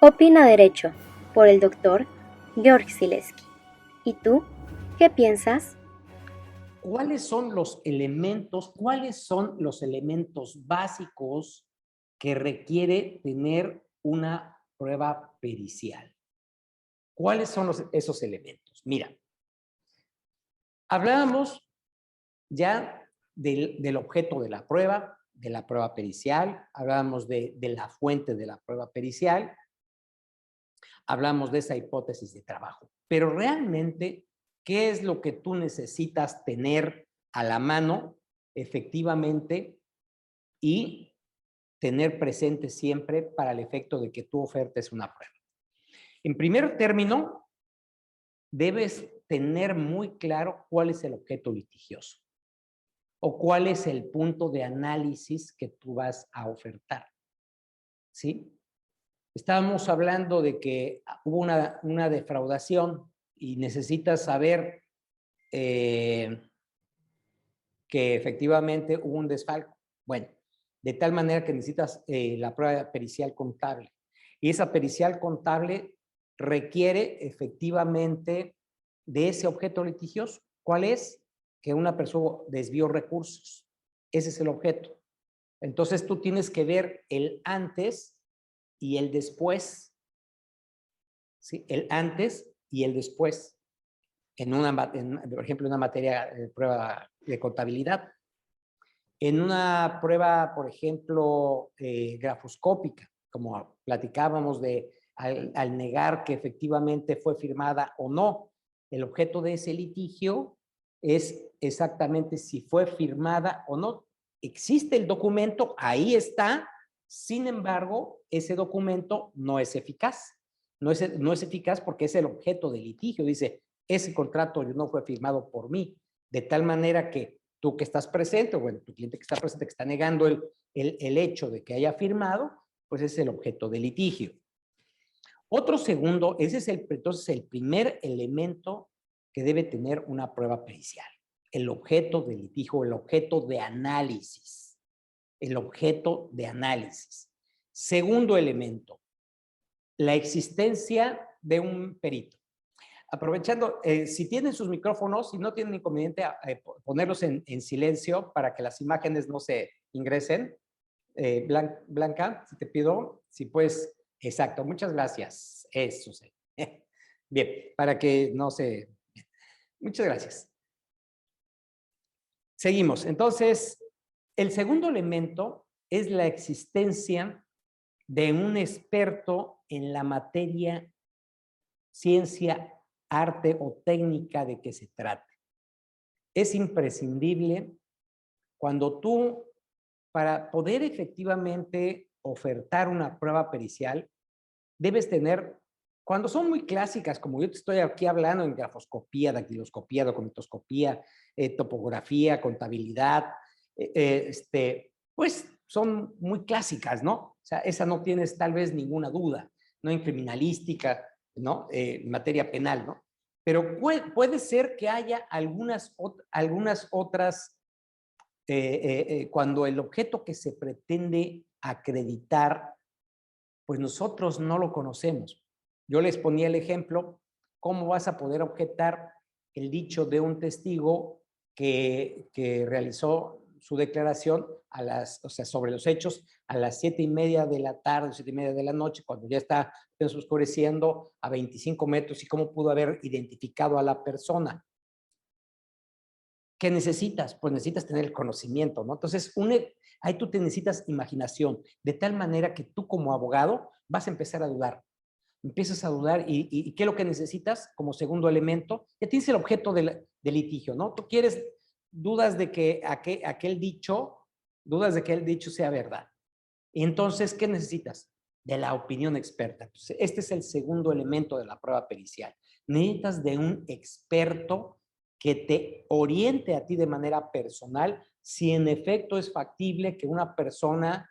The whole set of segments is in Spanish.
Opina Derecho, por el doctor Georg Sileski. ¿Y tú? ¿Qué piensas? ¿Cuáles son los elementos básicos que requiere tener una prueba pericial? ¿Cuáles son esos elementos? Mira, hablábamos ya del objeto de la prueba pericial, hablábamos de la fuente de la prueba pericial, hablamos de esa hipótesis de trabajo. Pero realmente, ¿qué es lo que tú necesitas tener a la mano efectivamente y tener presente siempre para el efecto de que tu oferta es una prueba? En primer término, debes tener muy claro cuál es el objeto litigioso o cuál es el punto de análisis que tú vas a ofertar, ¿sí? Estábamos hablando de que hubo una defraudación y necesitas saber que efectivamente hubo un desfalco. Bueno, de tal manera que necesitas la prueba pericial contable. Y esa pericial contable requiere efectivamente de ese objeto litigioso. ¿Cuál es? Que una persona desvió recursos. Ese es el objeto. Entonces tú tienes que ver el antes y el después. ¿Sí? El antes y el después. Por ejemplo, en una materia de prueba de contabilidad. En una prueba, por ejemplo, grafoscópica, como platicábamos al negar que efectivamente fue firmada o no, el objeto de ese litigio es exactamente si fue firmada o no. Existe el documento, ahí está, sin embargo, ese documento no es eficaz. No es eficaz porque es el objeto del litigio. Dice, ese contrato no fue firmado por mí, de tal manera que tú que estás presente, o bueno, tu cliente que está presente, que está negando el hecho de que haya firmado, pues es el objeto del litigio. Otro segundo, ese es entonces el primer elemento que debe tener una prueba pericial. El objeto del litigio, el objeto de análisis. El objeto de análisis. Segundo elemento, la existencia de un perito. Aprovechando, si tienen sus micrófonos, si no tienen inconveniente, ponerlos en silencio para que las imágenes no se ingresen. Blanca, si te pido, si puedes, exacto, muchas gracias. Eso sí. Bien, para que no se... Muchas gracias. Seguimos. Entonces, el segundo elemento es la existencia de un experto en la materia, ciencia, arte o técnica de que se trate. Es imprescindible cuando tú, para poder efectivamente ofertar una prueba pericial, debes tener, cuando son muy clásicas, como yo te estoy aquí hablando en grafoscopía, dactiloscopía, documentoscopía, topografía, contabilidad, pues son muy clásicas, ¿no? O sea, esa no tienes tal vez ninguna duda, ¿no? En criminalística, ¿no? En materia penal, ¿no? Pero puede ser que haya algunas otras, cuando el objeto que se pretende acreditar, pues nosotros no lo conocemos. Yo les ponía el ejemplo, ¿cómo vas a poder objetar el dicho de un testigo que realizó su declaración sobre los hechos a las 7:30 de la tarde, 7:30 de la noche, cuando ya está oscureciendo a 25 metros, y cómo pudo haber identificado a la persona? ¿Qué necesitas? Pues necesitas tener el conocimiento, ¿no? Entonces, ahí tú te necesitas imaginación, de tal manera que tú como abogado vas a empezar a dudar. Empiezas a dudar y ¿qué es lo que necesitas como segundo elemento? Ya tienes el objeto del litigio, ¿no? Tú quieres, dudas de que dudas de que el dicho sea verdad. Y entonces, ¿qué necesitas? De la opinión experta. Entonces, este es el segundo elemento de la prueba pericial. Necesitas de un experto que te oriente a ti de manera personal si en efecto es factible que una persona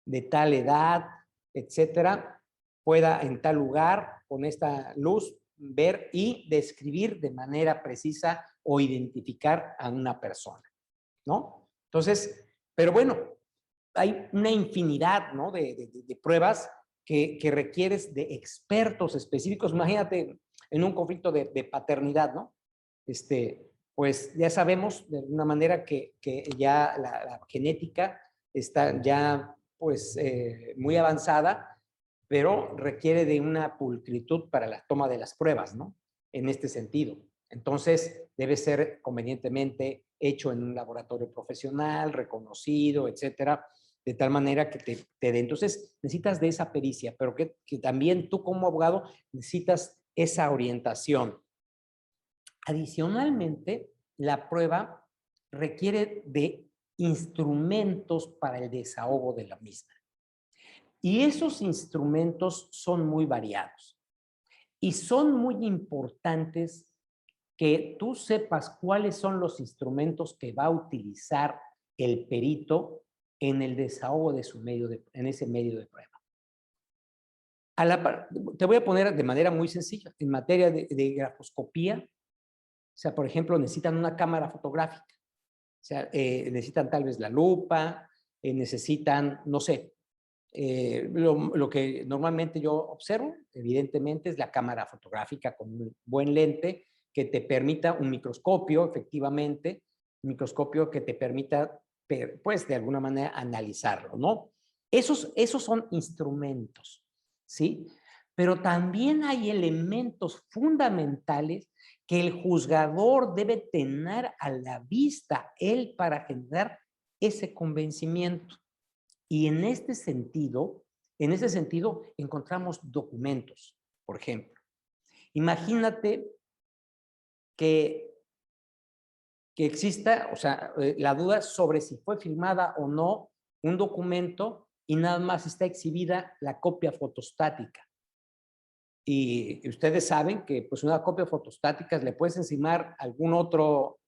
de tal edad, etcétera, pueda en tal lugar, con esta luz, ver y describir de manera precisa o identificar a una persona, ¿no? Entonces, pero bueno, hay una infinidad, ¿no? de pruebas que requieres de expertos específicos. Imagínate en un conflicto de paternidad, ¿no? Pues ya sabemos de alguna manera que ya la genética está ya pues muy avanzada, pero requiere de una pulcritud para la toma de las pruebas, ¿no? En este sentido. Entonces, debe ser convenientemente hecho en un laboratorio profesional, reconocido, etcétera, de tal manera que te dé. Entonces, necesitas de esa pericia, pero que también tú como abogado necesitas esa orientación. Adicionalmente, la prueba requiere de instrumentos para el desahogo de la misma. Y esos instrumentos son muy variados. Y son muy importantes que tú sepas cuáles son los instrumentos que va a utilizar el perito en el desahogo de en ese medio de prueba. Te voy a poner de manera muy sencilla. En materia de grafoscopía, o sea, por ejemplo, necesitan una cámara fotográfica. O sea, necesitan tal vez la lupa, necesitan, no sé, lo que normalmente yo observo, evidentemente, es la cámara fotográfica con un buen lente que te permita un microscopio, efectivamente, un microscopio que te permita, pues, de alguna manera analizarlo, ¿no? Esos son instrumentos, ¿sí? Pero también hay elementos fundamentales que el juzgador debe tener a la vista, él, para generar ese convencimiento. Y en ese sentido, encontramos documentos, por ejemplo. Imagínate que exista, o sea, la duda sobre si fue firmada o no un documento y nada más está exhibida la copia fotostática. Y ustedes saben que pues una copia fotostática le puedes encimar algún otro,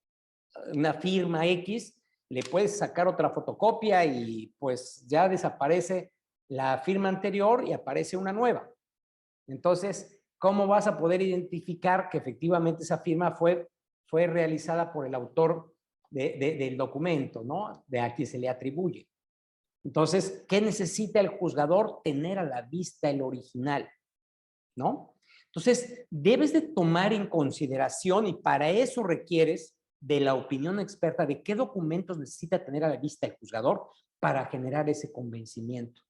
una firma X, le puedes sacar otra fotocopia y pues ya desaparece la firma anterior y aparece una nueva. Entonces, ¿cómo vas a poder identificar que efectivamente esa firma fue realizada por el autor del documento, ¿no? De a quien se le atribuye. Entonces, ¿qué necesita el juzgador? Tener a la vista el original, ¿no? Entonces, debes de tomar en consideración y para eso requieres de la opinión experta de qué documentos necesita tener a la vista el juzgador para generar ese convencimiento.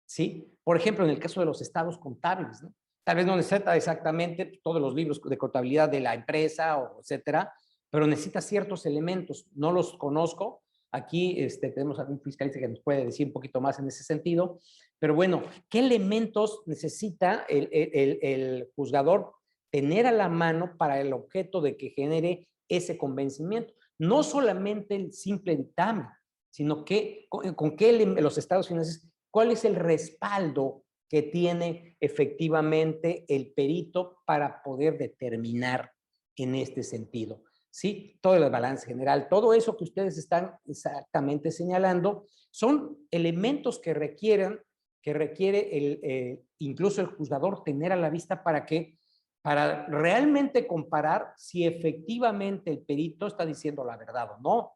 ¿Sí? Por ejemplo, en el caso de los estados contables, ¿no? Tal vez no necesita exactamente todos los libros de contabilidad de la empresa, o etcétera, pero necesita ciertos elementos. No los conozco. Aquí tenemos algún fiscalista que nos puede decir un poquito más en ese sentido. Pero bueno, ¿qué elementos necesita el juzgador tener a la mano para el objeto de que genere ese convencimiento? No solamente el simple dictamen, sino que con qué los estados financieros, cuál es el respaldo que tiene efectivamente el perito para poder determinar en este sentido. ¿Sí? Todo el balance general, todo eso que ustedes están exactamente señalando, son elementos que requiere incluso el juzgador tener a la vista para realmente comparar si efectivamente el perito está diciendo la verdad o no.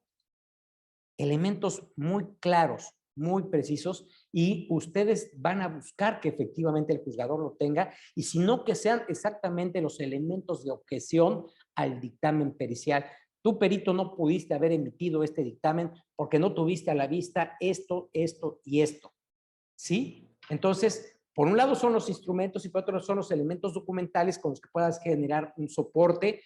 Elementos muy claros, muy precisos, y ustedes van a buscar que efectivamente el juzgador lo tenga, y si no, que sean exactamente los elementos de objeción al dictamen pericial. Tú, perito, no pudiste haber emitido este dictamen porque no tuviste a la vista esto, esto y esto. ¿Sí? Entonces, por un lado son los instrumentos y por otro son los elementos documentales con los que puedas generar un soporte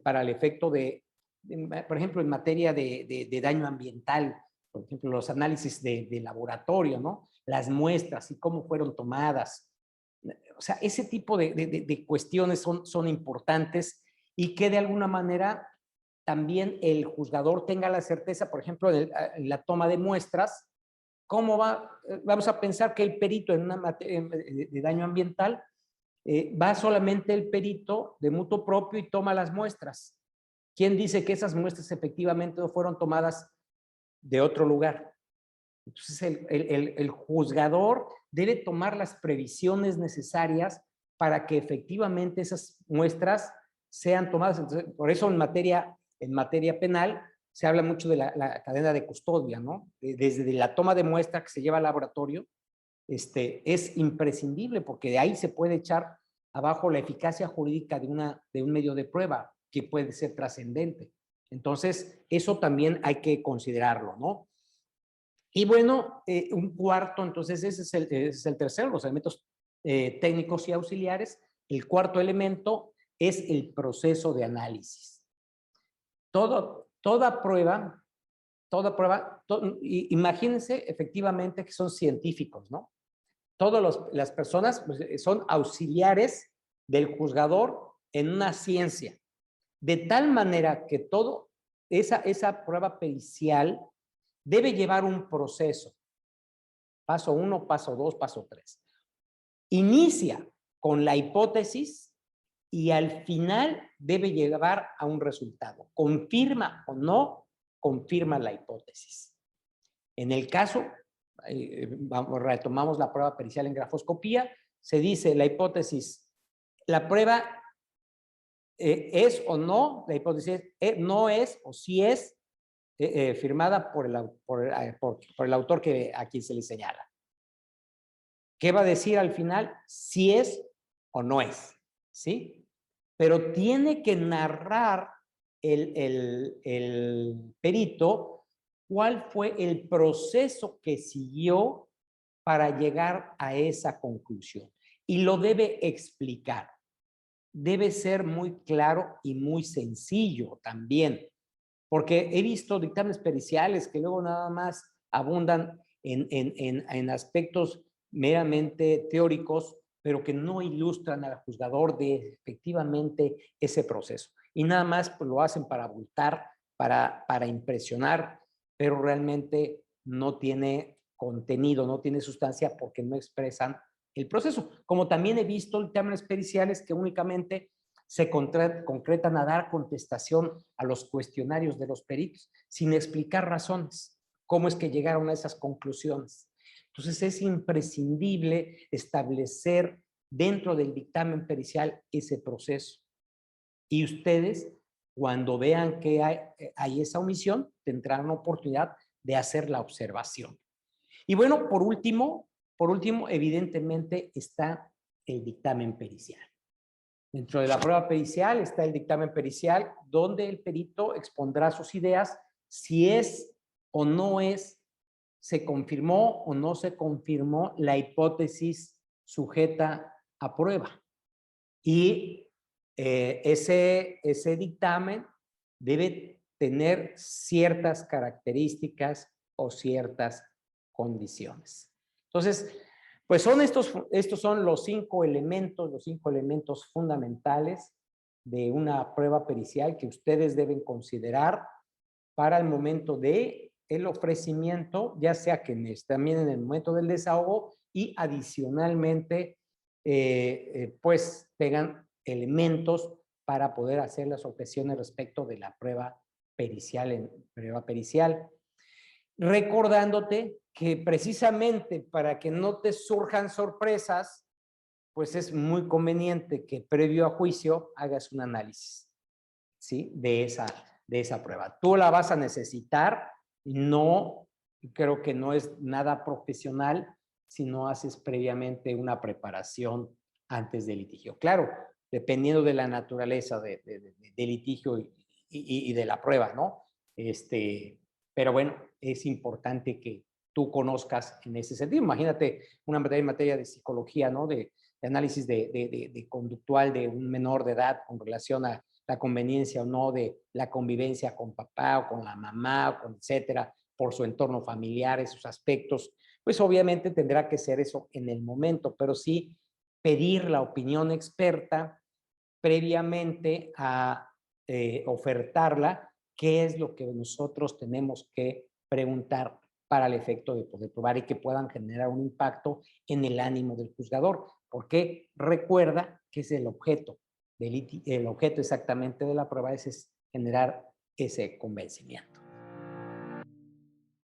para el efecto por ejemplo, en materia de daño ambiental, por ejemplo, los análisis de laboratorio, ¿no? Las muestras y cómo fueron tomadas. O sea, ese tipo de cuestiones son importantes y que de alguna manera también el juzgador tenga la certeza, por ejemplo, en la toma de muestras. ¿Cómo vamos a pensar que el perito en una materia de daño ambiental va solamente el perito de mutuo propio y toma las muestras? ¿Quién dice que esas muestras efectivamente no fueron tomadas de otro lugar? Entonces, el juzgador debe tomar las previsiones necesarias para que efectivamente esas muestras sean tomadas. Entonces, por eso en materia penal se habla mucho de la cadena de custodia, ¿no? Desde la toma de muestra que se lleva al laboratorio, es imprescindible porque de ahí se puede echar abajo la eficacia jurídica de un medio de prueba que puede ser trascendente. Entonces, eso también hay que considerarlo, ¿no? Y bueno, un cuarto, entonces ese es el tercero, los elementos técnicos y auxiliares. El cuarto elemento es el proceso de análisis. Toda prueba, imagínense efectivamente que son científicos, ¿no? Todas las personas pues, son auxiliares del juzgador en una ciencia, de tal manera que esa prueba pericial debe llevar un proceso. Paso 1, paso 2, paso 3. Inicia con la hipótesis y al final debe llevar a un resultado. Confirma o no confirma la hipótesis. En el caso, retomamos la prueba pericial en grafoscopía, se dice la hipótesis, la prueba es o no, la hipótesis no es o sí es firmada por el autor a quien se le señala. ¿Qué va a decir al final? Si es o no es, ¿sí? Pero tiene que narrar el perito cuál fue el proceso que siguió para llegar a esa conclusión. Y lo debe explicar. Debe ser muy claro y muy sencillo también, porque he visto dictámenes periciales que luego nada más abundan en aspectos meramente teóricos, pero que no ilustran al juzgador de efectivamente ese proceso. Y nada más pues, lo hacen para abultar, para impresionar, pero realmente no tiene contenido, no tiene sustancia porque no expresan el proceso. Como también he visto dictámenes periciales que únicamente se concretan a dar contestación a los cuestionarios de los peritos, sin explicar razones, cómo es que llegaron a esas conclusiones. Entonces es imprescindible establecer dentro del dictamen pericial ese proceso. Y ustedes, cuando vean que hay esa omisión, tendrán la oportunidad de hacer la observación. Y bueno, por último, evidentemente está el dictamen pericial. Dentro de la prueba pericial está el dictamen pericial, donde el perito expondrá sus ideas, si es o no es, se confirmó o no se confirmó la hipótesis sujeta a prueba. Y ese dictamen debe tener ciertas características o ciertas condiciones. Entonces, pues estos son los cinco elementos fundamentales de una prueba pericial que ustedes deben considerar para el momento de el ofrecimiento, ya sea que también en el momento del desahogo y adicionalmente, pues tengan elementos para poder hacer las objeciones respecto de la prueba pericial. Recordándote que precisamente para que no te surjan sorpresas, pues es muy conveniente que previo a juicio hagas un análisis, ¿sí? de esa prueba. Tú la vas a necesitar y creo que no es nada profesional si no haces previamente una preparación antes del litigio. Claro, dependiendo de la naturaleza del litigio y de la prueba, ¿no? Pero bueno, es importante que tú conozcas en ese sentido. Imagínate una materia de psicología, ¿no? De análisis de conductual de un menor de edad con relación a la conveniencia o no de la convivencia con papá o con la mamá, o con etcétera, por su entorno familiar, esos aspectos, pues obviamente tendrá que ser eso en el momento, pero sí pedir la opinión experta previamente a ofertarla, qué es lo que nosotros tenemos que preguntar para el efecto de poder probar y que puedan generar un impacto en el ánimo del juzgador, porque recuerda que es el objeto exactamente de la prueba, es generar ese convencimiento.